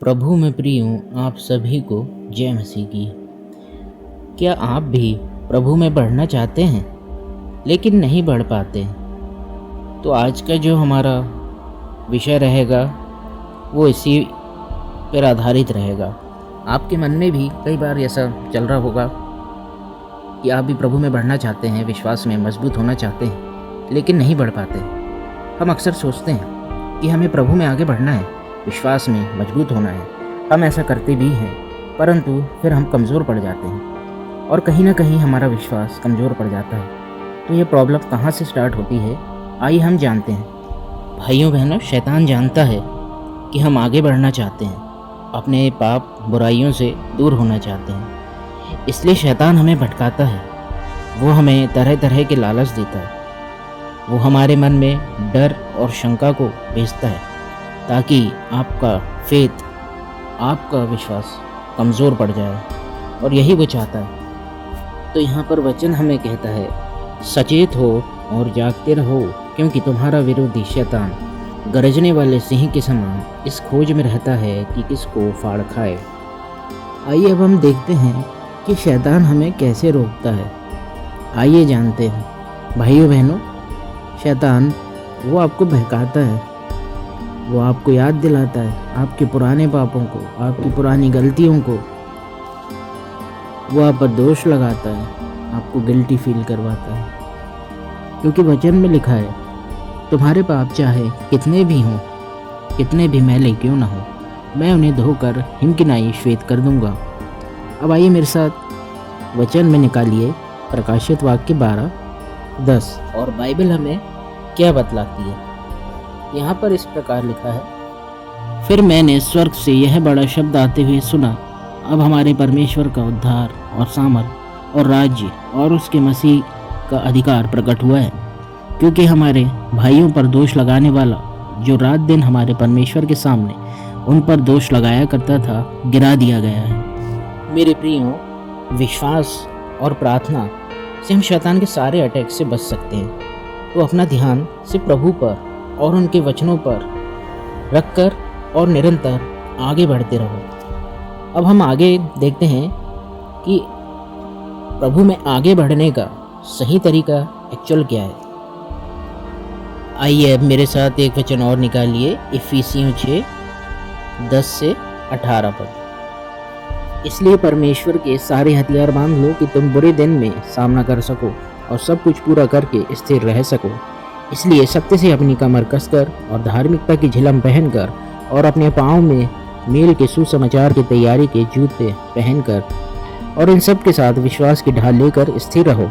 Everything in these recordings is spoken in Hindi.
प्रभु में प्रिय हूँ आप सभी को जय मसीह की। क्या आप भी प्रभु में बढ़ना चाहते हैं लेकिन नहीं बढ़ पाते? तो आज का जो हमारा विषय रहेगा वो इसी पर आधारित रहेगा। आपके मन में भी कई बार ऐसा चल रहा होगा कि आप भी प्रभु में बढ़ना चाहते हैं, विश्वास में मजबूत होना चाहते हैं लेकिन नहीं बढ़ पाते। हम अक्सर सोचते हैं कि हमें प्रभु में आगे बढ़ना है, विश्वास में मजबूत होना है। हम ऐसा करते भी हैं, परंतु फिर हम कमज़ोर पड़ जाते हैं और कहीं ना कहीं हमारा विश्वास कमज़ोर पड़ जाता है। तो ये प्रॉब्लम कहाँ से स्टार्ट होती है, आइए हम जानते हैं। भाइयों बहनों, शैतान जानता है कि हम आगे बढ़ना चाहते हैं, अपने पाप बुराइयों से दूर होना चाहते हैं, इसलिए शैतान हमें भटकाता है। वो हमें तरह तरह के लालच देता है, वो हमारे मन में डर और शंका को भेजता है ताकि आपका फेथ, आपका विश्वास कमज़ोर पड़ जाए, और यही वो चाहता है। तो यहाँ पर वचन हमें कहता है, सचेत हो और जागते रहो, क्योंकि तुम्हारा विरोधी शैतान गरजने वाले सिंह के समान इस खोज में रहता है कि किसको फाड़ खाए। आइए अब हम देखते हैं कि शैतान हमें कैसे रोकता है। आइए जानते हैं। भाइयों बहनों, शैतान वो आपको बहकाता है, वो आपको याद दिलाता है आपके पुराने पापों को, आपकी पुरानी गलतियों को। वो आप पर दोष लगाता है, आपको गिल्टी फील करवाता है, क्योंकि वचन में लिखा है, तुम्हारे पाप चाहे कितने भी हों, कितने भी मैले क्यों ना हो, मैं उन्हें धोकर हिमकिनाई श्वेत कर दूंगा। अब आइए मेरे साथ वचन में निकालिए प्रकाशित वाक्य 12:10, और बाइबल हमें क्या बतलाती है। यहाँ पर इस प्रकार लिखा है, फिर मैंने स्वर्ग से यह बड़ा शब्द आते हुए सुना, अब हमारे परमेश्वर का उद्धार और सामर्थ और राज्य और उसके मसीह का अधिकार प्रकट हुआ है, क्योंकि हमारे भाइयों पर दोष लगाने वाला, जो रात दिन हमारे परमेश्वर के सामने उन पर दोष लगाया करता था, गिरा दिया गया है। मेरे प्रियों, विश्वास और प्रार्थना से हम शैतान के सारे अटैक से बच सकते हैं। तो अपना ध्यान सिर्फ प्रभु पर और उनके वचनों पर रखकर और निरंतर आगे बढ़ते रहो। अब हम आगे देखते हैं कि प्रभु में आगे बढ़ने का सही तरीका एक्चुअल क्या है। आइए अब मेरे साथ एक वचन और निकालिए, इफिसियों 6:10-18 पद। इसलिए परमेश्वर के सारे हथियार बांध लो कि तुम बुरे दिन में सामना कर सको और सब कुछ पूरा करके स्थिर रह सको। इसलिए सत्य से अपनी कमर कसकर और धार्मिकता की झिलम पहनकर और अपने पाँव में मेल के सुसमाचार की तैयारी के जूते पहनकर और इन सब के साथ विश्वास की ढाल लेकर स्थिर रहो,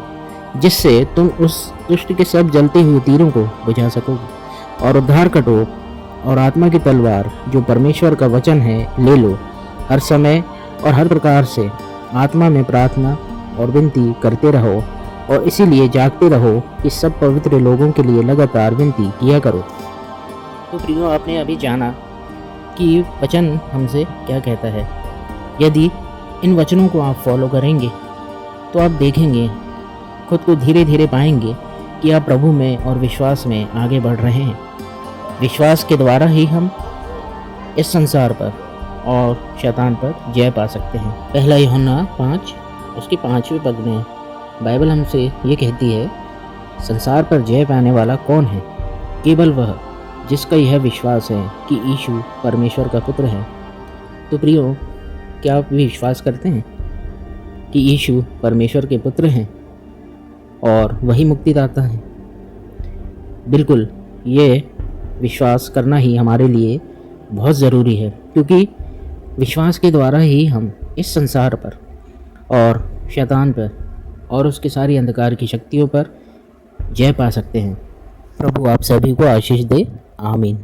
जिससे तुम उस दुष्ट के सब जलते हुए तीरों को बुझा सकोगे, और उद्धार का टोप और आत्मा की तलवार जो परमेश्वर का वचन है ले लो। हर समय और हर प्रकार से आत्मा में प्रार्थना और विनती करते रहो, और इसीलिए जागते रहो कि सब पवित्र लोगों के लिए लगातार विनती किया करो। तो प्रियो, आपने अभी जाना कि वचन हमसे क्या कहता है। यदि इन वचनों को आप फॉलो करेंगे तो आप देखेंगे, खुद को धीरे धीरे पाएंगे कि आप प्रभु में और विश्वास में आगे बढ़ रहे हैं। विश्वास के द्वारा ही हम इस संसार पर और शैतान पर जय पा सकते हैं। पहला यूहन्ना 5 उसके 5वें पद में बाइबल हमसे ये कहती है, संसार पर जय पाने वाला कौन है? केवल वह जिसका यह विश्वास है कि यीशु परमेश्वर का पुत्र है। तो प्रियो, क्या आप भी विश्वास करते हैं कि यीशु परमेश्वर के पुत्र हैं और वही मुक्तिदाता है? बिल्कुल, ये विश्वास करना ही हमारे लिए बहुत ज़रूरी है, क्योंकि विश्वास के द्वारा ही हम इस संसार पर और शैतान पर और उसके सारी अंधकार की शक्तियों पर जय पा सकते हैं। प्रभु आप सभी को आशीष दे। आमीन।